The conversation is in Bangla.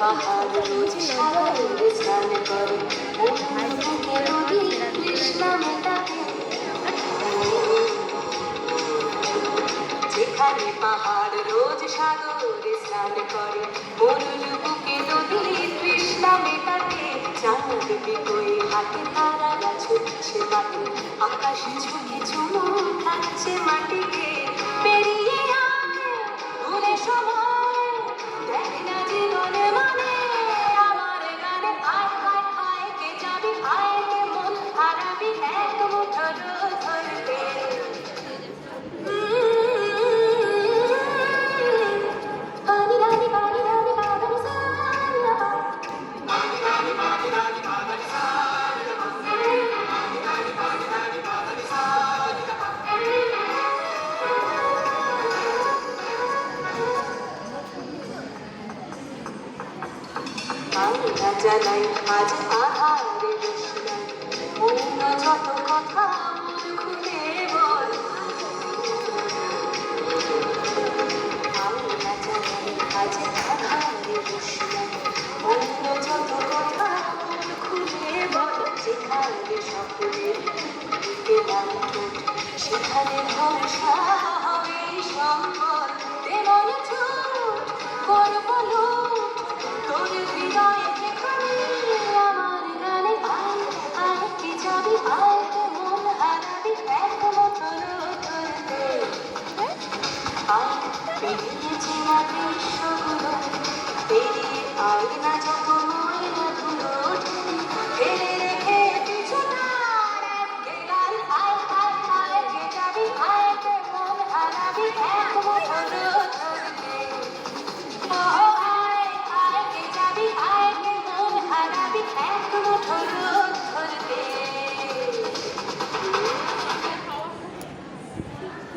পাহাড় রোজ সাগরে স্নান করে বুকে নদী কৃষ্ণা মেটাতে যেখানে পাহাড় রোজ সাগরে স্নান করে মরুর বুকে নদী কৃষ্ণা মেটাতে চাঁদ বিকোই হাতে তারা ছুটছে মাঠে আকাশ ঝুঁকে চুমুক খাচ্ছে মাটিকে পেরিয়ে আয় ভুলে সময় দেখ না জীবনে মানে আমার গানে আয় আয় আয় কে যাবি আয় কে মন হারাবি এক মুঠো ধরতে আলোটা জ্বালাই আজ আধারে রোশনাই অন্য যত কথা মন খুলে বল আলোটা জ্বালাই আজ আধারে রোশনাই অন্য যত কথা মন খুলে বল যেখানে সকলের দিকে নাম সেখানে ভরসা